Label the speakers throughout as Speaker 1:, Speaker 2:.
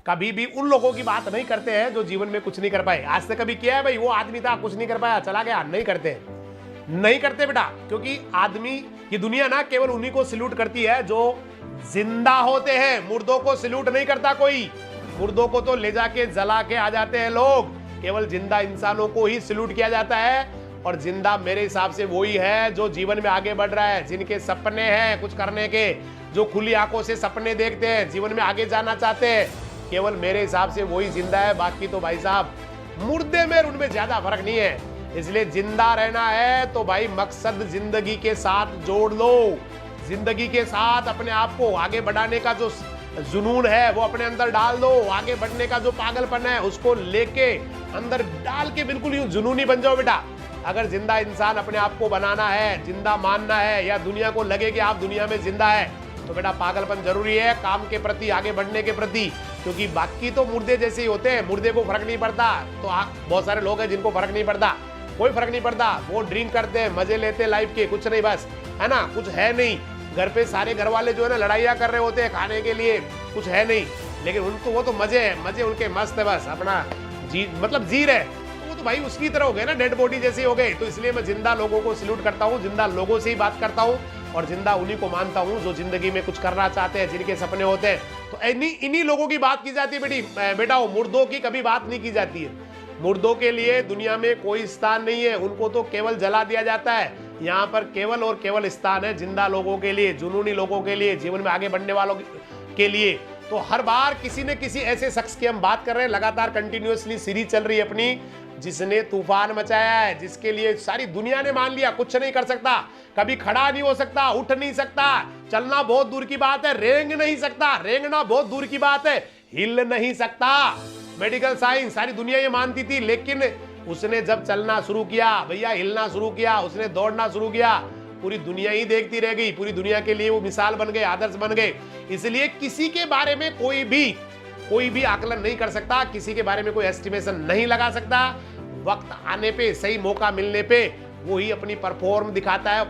Speaker 1: कभी भी उन लोगों की बात नहीं करते हैं जो जीवन में कुछ नहीं कर पाए। आज तक कभी किया है भाई, वो आदमी था कुछ नहीं कर पाया चला गया? नहीं करते, नहीं करते बेटा। क्योंकि आदमी, ये दुनिया ना केवल उन्हीं को सल्यूट करती है जो जिंदा होते हैं। मुर्दों को सल्यूट नहीं करता कोई। मुर्दों को तो ले जाके जला के आ जाते हैं लोग। केवल जिंदा इंसानों को ही सल्यूट किया जाता है। और जिंदा मेरे हिसाब से वही है जो जीवन में आगे बढ़ रहा है, जिनके सपने हैं कुछ करने के, जो खुली आंखों से सपने देखते हैं, जीवन में आगे जाना चाहते हैं। केवल मेरे हिसाब से वही जिंदा है। बाकी तो भाई साहब मुर्दे में उनमें ज्यादा फर्क नहीं है। इसलिए जिंदा रहना है तो भाई मकसद जिंदगी के साथ जोड़ लो। जिंदगी के साथ अपने आप को आगे बढ़ाने का जो जुनून है वो अपने अंदर डाल दो। आगे बढ़ने का जो पागलपन है उसको लेके अंदर डाल के बिल्कुल यूं जुनूनी बन जाओ बेटा। अगर जिंदा इंसान अपने आप को बनाना है, जिंदा मानना है, या दुनिया को लगे कि आप दुनिया में जिंदा है, तो बेटा पागलपन जरूरी है काम के प्रति, आगे बढ़ने के प्रति। क्योंकि बाकी तो मुर्दे जैसे ही होते हैं, मुर्दे को फर्क नहीं पड़ता। तो बहुत सारे लोग हैं जिनको फर्क नहीं पड़ता, कोई फर्क नहीं पड़ता। वो ड्रिंक करते हैं, मजे लेते हैं लाइफ के, कुछ नहीं, बस है ना, कुछ है नहीं। घर पे सारे घर वाले जो है ना लड़ाइयाँ कर रहे होते हैं खाने के लिए, कुछ है नहीं, लेकिन उनको वो तो मजे है, मजे उनके मस्त है, बस अपना जी रहे। तो भाई उसकी तरह हो गए ना, डेड बॉडी जैसे हो गए। तो इसलिए मैं जिंदा लोगों को सल्यूट करता हूँ, जिंदा लोगों से ही बात करता हूँ, और जिंदा उन्हीं को मानता हूँ जो जिंदगी में कुछ करना चाहते हैं, जिनके सपने होते हैं। तो इन्हीं लोगों की बात की जाती है बेटा। मुर्दों की कभी बात नहीं की जाती है। मुर्दों के लिए दुनिया में कोई स्थान नहीं है, उनको तो केवल जला दिया जाता है। यहाँ पर केवल और केवल स्थान है जिंदा लोगों के लिए, जुनूनी लोगों के लिए, जीवन में आगे बढ़ने वालों के लिए। तो हर बार किसी न किसी ऐसे शख्स की हम बात कर रहे हैं, लगातार कंटिन्यूअसली सीरीज चल रही है अपनी, जिसने तूफान मचाया है, जिसके लिए सारी दुनिया ने मान लिया कुछ नहीं कर सकता, कभी खड़ा नहीं हो सकता, उठ नहीं सकता, चलना बहुत दूर की बात है, रेंग नहीं सकता, रेंगना बहुत दूर की बात है, हिल नहीं सकता। मेडिकल साइंस सारी दुनिया ये मानती थी, लेकिन उसने जब चलना शुरू किया भैया, हिलना शुरू किया, उसने दौड़ना शुरू किया, पूरी दुनिया ही देखती रह गई। पूरी दुनिया के लिए वो मिसाल बन गए, आदर्श बन गए। इसलिए किसी के बारे में कोई भी आकलन नहीं कर सकता, किसी के बारे में कोई एस्टिमेशन नहीं लगा सकता। वक्त आने पे, सही मौका मिलने पे वो ही अपनी परफॉर्मेंस दिखाता है,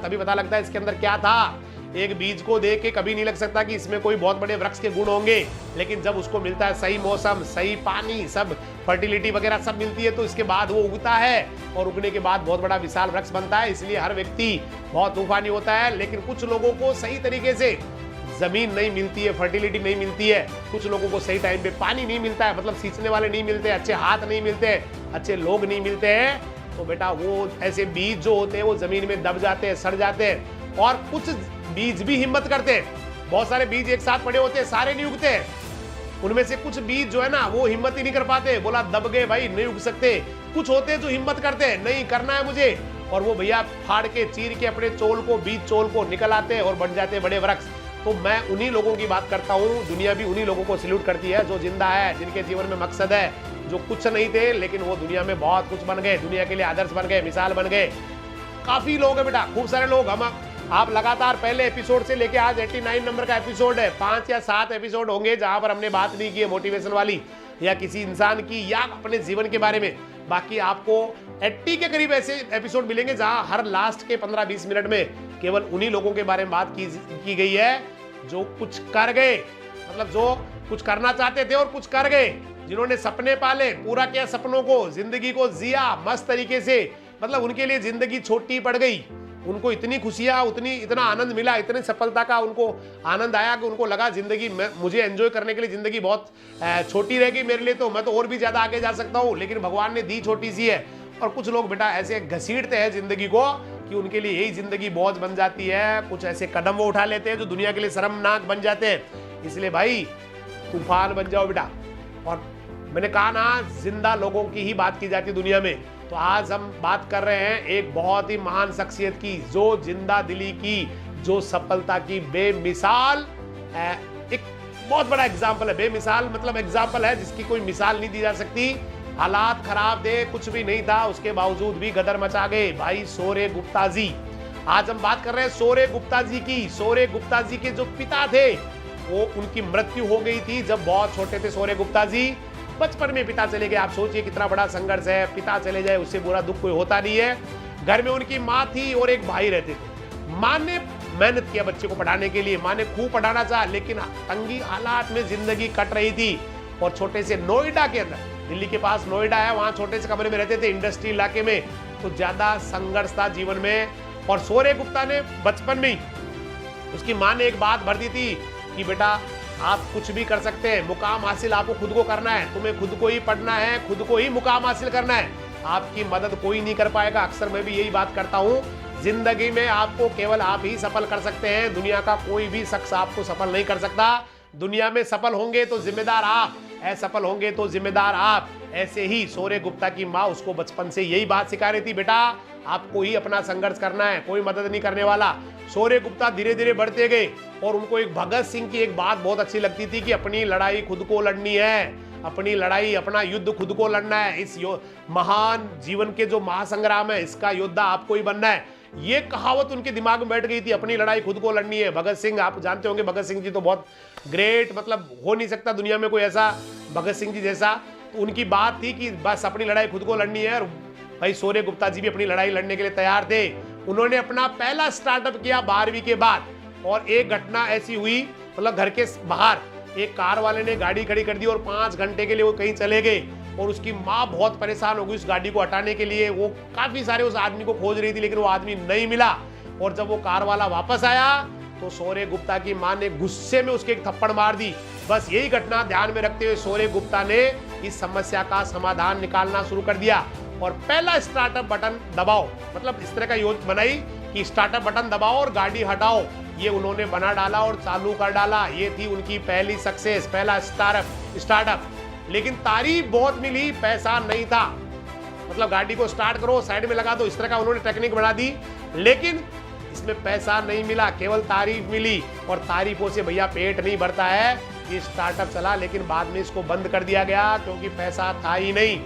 Speaker 1: तभी पता लगता है इसके अंदर क्या था। एक बीज को देख के कभी नहीं लग सकता कि इसमें कोई बहुत बड़े वृक्ष के गुण होंगे, लेकिन जब उसको मिलता है सही मौसम, सही पानी, सब फर्टिलिटी वगैरह सब मिलती है, तो इसके बाद वो उगता है, और उगने के बाद बहुत बड़ा विशाल वृक्ष बनता है। इसलिए हर व्यक्ति बहुत तूफानी होता है, लेकिन कुछ लोगों को सही तरीके से जमीन नहीं मिलती है, फर्टिलिटी नहीं मिलती है, कुछ लोगों को सही टाइम पे पानी नहीं मिलता है, मतलब सींचने वाले नहीं मिलते, अच्छे हाथ नहीं मिलते, अच्छे लोग नहीं मिलते हैं, तो बेटा वो ऐसे बीज जो होते हैं वो जमीन में दब जाते हैं, सड़ जाते हैं। और कुछ बीज भी हिम्मत करते हैं, बहुत सारे बीज एक साथ पड़े होते हैं, सारे नहीं उगते हैं। उनमें से कुछ बीज जो है ना वो हिम्मत ही नहीं कर पाते, बोला दब गए भाई, नहीं उग सकते। कुछ होते हैं जो हिम्मत करते हैं, नहीं करना है मुझे, और वो भैया फाड़ के, चीर के अपने बीज चोल को निकल आते हैं और बन जाते हैं बड़े वृक्ष। तो मैं उन्हीं लोगों की बात करता हूँ, दुनिया भी उन्हीं लोगों को सल्यूट करती है जो जिंदा है, जिनके जीवन में मकसद है, जो कुछ नहीं थे लेकिन वो दुनिया में बहुत कुछ बन गए, दुनिया के लिए आदर्श बन गए, मिसाल बन गए। काफी लोग हैं बेटा, खूब सारे लोग। आप लगातार पहले एपिसोड से लेके आज 89 नंबर का एपिसोड है, 5 या 7 एपिसोड होंगे जहां पर हमने बात नहीं की है मोटिवेशन वाली, या किसी इंसान की, या अपने जीवन के बारे में। बाकी आपको 80 के करीब ऐसे एपिसोड मिलेंगे जहां हर लास्ट के 15-20 मिनट में केवल उन्हीं लोगों के बारे में बात की गई है जो कुछ कर गए, मतलब जो कुछ करना चाहते थे और कुछ कर गए, जिन्होंने सपने पाले, पूरा किया सपनों को, जिंदगी को जिया मस्त तरीके से। मतलब उनके लिए जिंदगी छोटी पड़ गई, उनको इतनी खुशियां, इतना आनंद मिला, इतनी सफलता का उनको आनंद आया कि उनको लगा जिंदगी मुझे एंजॉय करने के लिए जिंदगी बहुत छोटी रह गई मेरे लिए, तो मैं तो और भी ज्यादा आगे जा सकता हूँ, लेकिन भगवान ने दी छोटी सी है। और कुछ लोग बेटा ऐसे घसीटते हैं जिंदगी को कि उनके लिए यही जिंदगी बोझ बन जाती है। कुछ ऐसे कदम वो उठा लेते हैं जो दुनिया के लिए शर्मनाक बन जाते हैं। इसलिए भाई तूफान बन जाओ बेटा। और मैंने कहा ना, जिंदा लोगों की ही बात की जाती है दुनिया में। तो आज हम बात कर रहे हैं एक बहुत ही महान शख्सियत की, जो जिंदा दिली की, जो सफलता की बेमिसाल, एक बहुत बड़ा एग्जाम्पल है। बेमिसाल मतलब एग्जाम्पल है जिसकी कोई मिसाल नहीं दी जा सकती। हालात खराब थे, कुछ भी नहीं था, उसके बावजूद भी गदर मचा गए भाई सौर्य गुप्ता जी। आज हम बात कर रहे हैं सौर्य गुप्ता जी की। सौर्य गुप्ता जी के जो पिता थे, वो उनकी मृत्यु हो गई थी जब बहुत छोटे थे सौर्य गुप्ता जी। बचपन में पिता चले गए। आप सोचिए कितना बड़ा संघर्ष है, पिता चले जाए उससे बुरा दुख कोई होता नहीं है। घर में उनकी माँ थी और एक भाई रहते थे। माँ ने मेहनत किया बच्चे को पढ़ाने के लिए, माँ ने खूब पढ़ाना चाहा, लेकिन तंगी हालात में जिंदगी कट रही थी। और छोटे से नोएडा के अंदर, दिल्ली के पास नोएडा है, वहां छोटे से कमरे में रहते थे, इंडस्ट्री इलाके में, तो ज्यादा संघर्ष था जीवन में। और शौर्य गुप्ता ने बचपन में ही उसकी माँ ने एक बात भर दी थी कि बेटा आप कुछ भी कर सकते हैं, मुकाम हासिल आपको खुद को करना है, तुम्हें खुद को ही पढ़ना है, खुद को ही मुकाम हासिल करना है, आपकी मदद कोई नहीं कर पाएगा। अक्सर मैं भी यही बात करता हूँ, जिंदगी में आपको केवल आप ही सफल कर सकते हैं, दुनिया का कोई भी शख्स आपको सफल नहीं कर सकता। दुनिया में सफल होंगे तो जिम्मेदार आप, असफल होंगे तो जिम्मेदार आप। ऐसे ही शौर्य गुप्ता की माँ उसको बचपन से यही बात सिखा रही थी, बेटा आपको ही अपना संघर्ष करना है, कोई मदद नहीं करने वाला। शौर्य गुप्ता धीरे धीरे बढ़ते गए और उनको एक भगत सिंह की एक बात बहुत अच्छी लगती थी कि अपनी लड़ाई खुद को लड़नी है, अपनी लड़ाई अपना युद्ध खुद को लड़ना है, इस महान जीवन के जो महासंग्राम है इसका योद्धा आपको ही बनना है। ये कहावत उनके दिमाग में बैठ गई थी, अपनी लड़ाई खुद को लड़नी है। भगत सिंह आप जानते होंगे, भगत सिंह जी तो बहुत ग्रेट, मतलब हो नहीं सकता दुनिया में कोई ऐसा भगत सिंह जी जैसा। तो उनकी बात थी कि बस अपनी लड़ाई खुद को लड़नी है, और भाई शौर्य गुप्ता जी भी अपनी लड़ाई लड़ने के लिए तैयार थे। उन्होंने अपना पहला स्टार्टअप किया 12वीं के बाद, और एक घटना ऐसी हुई, मतलब घर के बाहर एक कार वाले ने गाड़ी खड़ी कर दी और 5 घंटे के लिए वो कहीं चले गए, और उसकी माँ बहुत परेशान हो गई उस गाड़ी को हटाने के लिए। वो काफी सारे उस आदमी को खोज रही थी, लेकिन वो आदमी नहीं मिला। और जब वो कार वाला वापस आया तो शौर्य गुप्ता की माँ ने गुस्से में उसके एक थप्पड़ मार दी। बस यही घटना ध्यान में रखते हुए शौर्य गुप्ता ने इस समस्या का समाधान निकालना शुरू कर दिया, और पहला स्टार्टअप बटन दबाओ, मतलब इस तरह का योजना बनाई कि स्टार्टअप बटन दबाओ और गाड़ी हटाओ, ये उन्होंने बना डाला और चालू कर डाला। ये थी उनकी पहली सक्सेस, पहला स्टार्टअप। लेकिन तारीफ बहुत मिली, पैसा नहीं था, मतलब गाड़ी को स्टार्ट करो साइड में लगा दो, इस तरह का उन्होंने टेक्निक बना दी, लेकिन इसमें पैसा नहीं मिला, केवल तारीफ मिली। और तारीफों से भैया पेट नहीं भरता है। ये स्टार्टअप चला, लेकिन बाद में इसको बंद कर दिया गया क्योंकि पैसा था ही नहीं।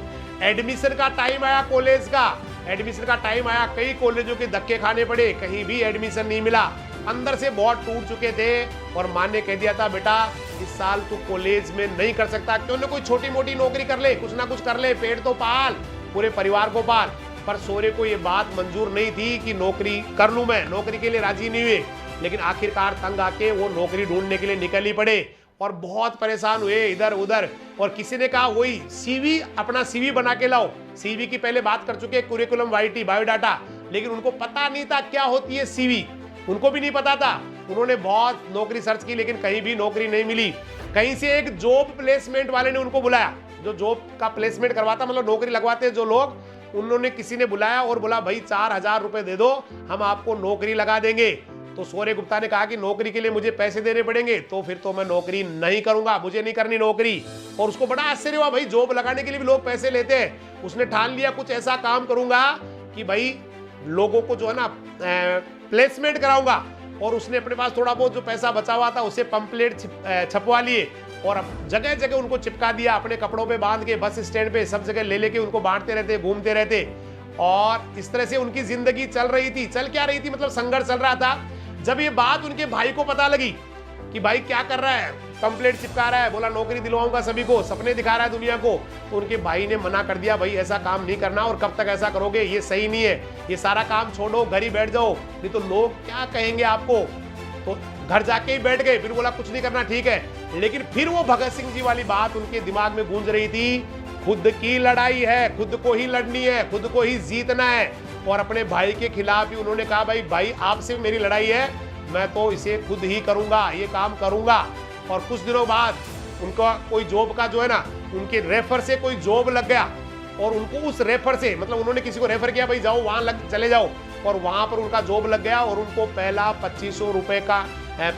Speaker 1: एडमिशन का टाइम आया, कॉलेज का एडमिशन का टाइम आया, कई कॉलेजों के धक्के खाने पड़े, कहीं भी एडमिशन नहीं मिला, अंदर से बहुत टूट चुके थे। और माँ ने कह दिया था, बेटा इस साल तू कॉलेज में नहीं कर सकता, क्यों ना कोई छोटी मोटी नौकरी कर ले, कुछ ना कुछ कर ले, पेट तो पाल, पूरे परिवार को पाल। पर शौर्य को ये बात मंजूर नहीं थी कि नौकरी कर लूं मैं, नौकरी के लिए राजी नहीं हुए। लेकिन आखिरकार तंग आके वो नौकरी ढूंढने के लिए निकल ही पड़े, और बहुत परेशान हुए इधर उधर। और किसी ने कहा वही सीवी, अपना सीवी बना के लाओ। सीवी की पहले बात कर चुके, कुरिकुलम वाइटी, बायोडाटा, लेकिन उनको पता नहीं था क्या होती है सीवी, उनको भी नहीं पता था। उन्होंने बहुत नौकरी सर्च की, लेकिन कहीं भी नौकरी नहीं मिली। कहीं से एक जॉब प्लेसमेंट वाले ने उनको बुलाया, जो जॉब का प्लेसमेंट करवाता, मतलब नौकरी लगवाते हैं जो लोग, उन्होंने किसी ने बुलाया और बोला भाई 4000 रुपए दे दो, हम आपको नौकरी लगा देंगे। तो शौर्य गुप्ता ने कहा कि नौकरी के लिए मुझे पैसे देने पड़ेंगे, तो फिर तो मैं नौकरी नहीं करूंगा, मुझे नहीं करनी नौकरी। और उसको बड़ा आश्चर्य हुआ, भाई जॉब लगाने के लिए भी लोग पैसे लेते हैं। उसने ठान लिया कुछ ऐसा काम करूंगा कि भाई लोगों को जो है ना प्लेसमेंट कराऊंगा। और उसने अपने पास थोड़ा बहुत जो पैसा बचा हुआ था उसे पंपलेट छपवा लिए और जगह जगह उनको चिपका दिया, अपने कपड़ों पे बांध के, बस स्टैंड पे सब जगह ले लेके उनको बांटते रहते, घूमते रहते। और इस तरह से उनकी जिंदगी चल रही थी। चल क्या रही थी, मतलब संघर्ष चल रहा था। जब ये बात उनके भाई को पता लगी कि भाई क्या कर रहा है, पंपलेट चिपका रहा है, बोला नौकरी दिलवाऊंगा सभी को, सपने दिखा रहा है दुनिया को, तो उनके भाई ने मना कर दिया, भाई ऐसा काम नहीं करना, और कब तक ऐसा करोगे, ये सही नहीं है, ये सारा काम छोड़ो, घर ही बैठ जाओ, नहीं तो लोग क्या कहेंगे आपको। तो घर जाके ही बैठ गए, फिर बोला कुछ नहीं करना, ठीक है। लेकिन फिर वो भगत सिंह जी वाली बात उनके दिमाग में गूंज रही थी, खुद की लड़ाई है, खुद को ही लड़नी है, खुद को ही जीतना है। और अपने भाई के खिलाफ ही उन्होंने कहा, भाई आपसे मेरी लड़ाई है, मैं तो इसे खुद ही करूंगा, ये काम करूंगा। और कुछ दिनों बाद उनका कोई जॉब का जो है ना, उनके रेफर से कोई जॉब लग गया, और उनको उस रेफर से, मतलब उन्होंने किसी को रेफर किया, भाई जाओ वहां चले जाओ, और वहां पर उनका जॉब लग गया। और उनको पहला 2500 रुपए का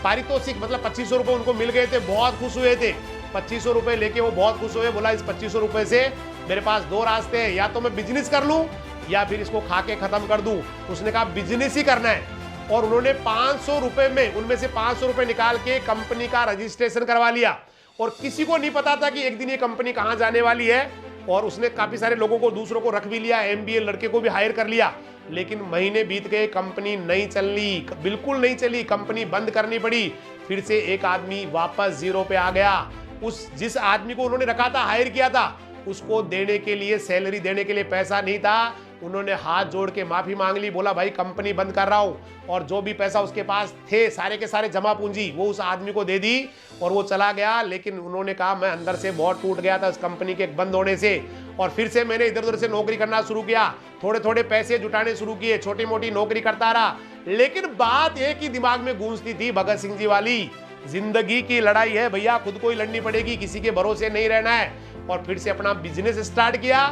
Speaker 1: पारितोषिक, मतलब 2500 रुपए उनको मिल गए थे। बहुत खुश हुए थे, 2500 रुपए लेके वो बहुत खुश हुए। बोला इस 2500 रुपए से मेरे पास 2 रास्ते हैं, या तो मैं बिजनेस कर लूं या फिर इसको खा के खत्म कर दूं। उसने कहा बिजनेस ही करना है। और उन्होंने 500 रुपए में, उनमें से 500 रुपए निकाल के कंपनी का रजिस्ट्रेशन करवा लिया। और किसी को नहीं पता था कि एक दिन ये कंपनी कहां जाने वाली है। और उसने काफी सारे लोगों को, दूसरों को रख भी लिया, MBA लड़के को भी हायर कर लिया। लेकिन महीने बीत गए, कंपनी नहीं चली, बिल्कुल नहीं चली, कंपनी बंद करनी पड़ी। फिर से एक आदमी वापस जीरो पे आ गया। उस जिस आदमी को उन्होंने रखा था, हायर किया था, उसको देने के लिए, सैलरी देने के लिए पैसा नहीं था। उन्होंने हाथ जोड़ के माफी मांग ली, बोला भाई कंपनी बंद कर रहा हूं, और जो भी पैसा उसके पास थे सारे के सारे जमा पूंजी वो उस आदमी को दे दी और वो चला गया। लेकिन उन्होंने कहा मैं अंदर से बहुत टूट गया था इस कंपनी के बंद होने से, और फिर से मैंने इधर उधर से नौकरी करना शुरू किया, थोड़े थोड़े पैसे जुटाने शुरू किए, छोटी मोटी नौकरी करता रहा। लेकिन बात एक ही दिमाग में गूंजती थी भगत सिंह जी वाली, जिंदगी की लड़ाई है भैया, खुद को ही लड़नी पड़ेगी, किसी के भरोसे नहीं रहना है। और फिर से अपना बिजनेस स्टार्ट किया,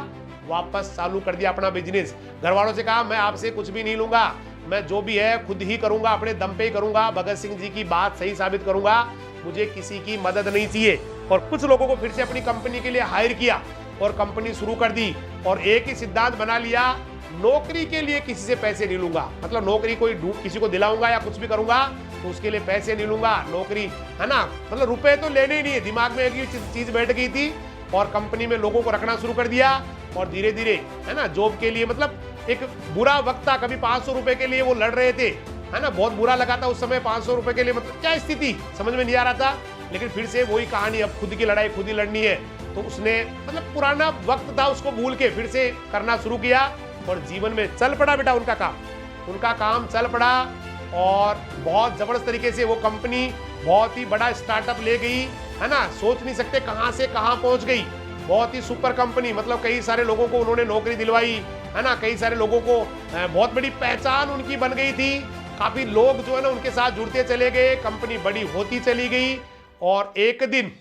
Speaker 1: वापस चालू कर दिया अपना बिजनेस। घर वालों से कहा मैं आपसे कुछ भी नहीं लूंगा, मैं जो भी है खुद ही करूंगा, अपने दम पे ही करूंगा, भगत सिंह जी की बात सही साबित करूंगा, मुझे किसी की मदद नहीं चाहिए। और कुछ लोगों को फिर से अपनी कंपनी के लिए हायर किया और कंपनी शुरू कर दी, और एक ही सिद्धांत बना लिया, नौकरी के लिए किसी से पैसे नहीं लूंगा, मतलब नौकरी कोई किसी को दिलाऊंगा या कुछ भी करूंगा तो उसके लिए पैसे नहीं लूंगा, नौकरी है ना, मतलब रुपए तो लेने ही नहीं है। दिमाग में एक ही चीज बैठ गई थी, और कंपनी में लोगों को रखना शुरू कर दिया, और धीरे धीरे है ना जॉब के लिए, मतलब एक बुरा वक्त था, कभी 500 रुपए के लिए वो लड़ रहे थे, है ना, बहुत बुरा लगा था उस समय 500 रुपए के लिए, मतलब क्या स्थिति समझ में नहीं आ रहा था। लेकिन फिर से वही कहानी, अब खुद की लड़ाई खुद ही लड़नी है, तो उसने मतलब पुराना वक्त था उसको भूल के फिर से करना शुरू किया, और जीवन में चल पड़ा बेटा उनका काम चल पड़ा, और बहुत जबरदस्त तरीके से वो कंपनी बहुत ही बड़ा स्टार्टअप ले गई, है ना, सोच नहीं सकते कहां से कहां पहुंच गई, बहुत ही सुपर कंपनी, मतलब कई सारे लोगों को उन्होंने नौकरी दिलवाई, है ना, कई सारे लोगों को बहुत बड़ी पहचान उनकी बन गई थी, काफी लोग जो है ना उनके साथ जुड़ते चले गए, कंपनी बड़ी होती चली गई। और एक दिन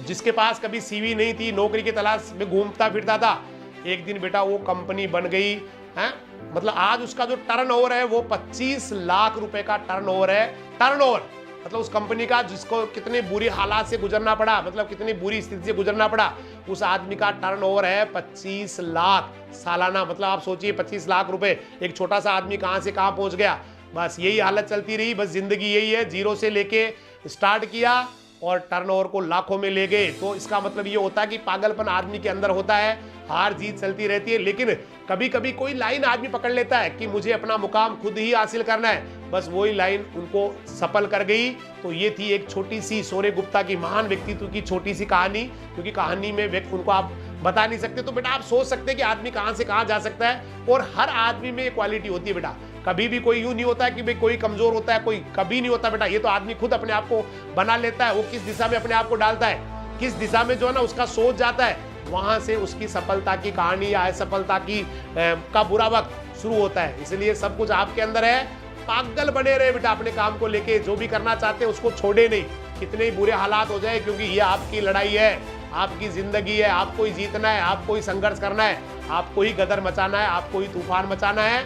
Speaker 1: जिसके पास कभी सीवी नहीं थी, नौकरी की तलाश में घूमता फिरता था, एक दिन बेटा वो कंपनी बन गई है, मतलब आज उसका जो टर्नओवर है वो 25 लाख रुपए का टर्नओवर है, टर्नओवर मतलब उस कंपनी का, जिसको कितने बुरी हालात से गुजरना पड़ा, मतलब कितनी बुरी स्थिति से गुजरना पड़ा, उस आदमी का टर्नओवर है 25 लाख सालाना। मतलब आप सोचिए 25 लाख रुपए, एक छोटा सा आदमी कहां से कहां पहुंच गया। बस यही हालत चलती रही, बस जिंदगी यही है, जीरो से लेके स्टार्ट किया और टर्नओवर को लाखों में ले गए। तो इसका मतलब ये होता है कि पागलपन आदमी के अंदर होता है, हार जीत चलती रहती है, लेकिन कभी कभी कोई लाइन आदमी पकड़ लेता है कि मुझे अपना मुकाम खुद ही हासिल करना है, बस वही लाइन उनको सफल कर गई। तो ये थी एक छोटी सी शौर्य गुप्ता की, महान व्यक्तित्व की छोटी सी कहानी, क्योंकि कहानी में व्यक्ति उनको आप बता नहीं सकते, तो बेटा आप सोच सकते हैं कि आदमी कहां से कहां जा सकता है, और हर आदमी में क्वालिटी होती है बेटा। कभी भी कोई यूं नहीं होता है कि भाई कोई कमजोर होता है, कोई कभी नहीं होता बेटा, ये तो आदमी खुद अपने आप को बना लेता है, वो किस दिशा में अपने आप को डालता है, किस दिशा में जो है ना उसका सोच जाता है, वहां से उसकी सफलता की कहानी या असफलता की का बुरा वक्त शुरू होता है। इसलिए सब कुछ आपके अंदर है, पागल बने रहे बेटा अपने काम को लेके, जो भी करना चाहते हैं उसको छोड़े नहीं, कितने ही बुरे हालात हो जाए, क्योंकि ये आपकी लड़ाई है, आपकी जिंदगी है, आपको ही जीतना है, आपको ही संघर्ष करना है, आपको ही गदर मचाना है, आपको ही तूफान मचाना है।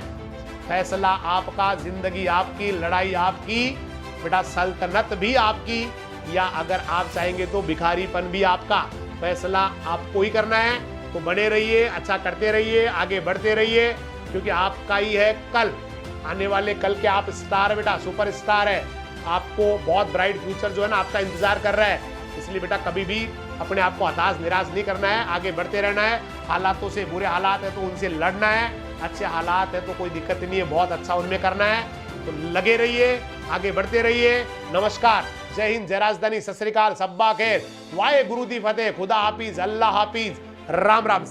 Speaker 1: फैसला आपका, जिंदगी आपकी, लड़ाई आपकी बेटा, सल्तनत भी आपकी, या अगर आप चाहेंगे तो भिखारीपन भी आपका। फैसला आपको ही करना है, तो बने रहिए, अच्छा करते रहिए, आगे बढ़ते रहिए, क्योंकि आपका ही है कल, आने वाले कल के आप स्टार बेटा, सुपर स्टार है, आपको बहुत ब्राइट फ्यूचर जो है ना आपका इंतजार कर रहा है। इसलिए बेटा कभी भी अपने आप को हताश निराश नहीं करना है, आगे बढ़ते रहना है। हालातों से, बुरे हालात है तो उनसे लड़ना है, अच्छे हालात है तो कोई दिक्कत नहीं है, बहुत अच्छा उनमें करना है। तो लगे रहिए, आगे बढ़ते रहिए। नमस्कार, जय हिंद, जय राजधानी, सत श्री अकाल, सब्बा खैर, वाहे गुरु दी फतेह, खुदा हाफिज, अल्लाह हाफिज, राम राम।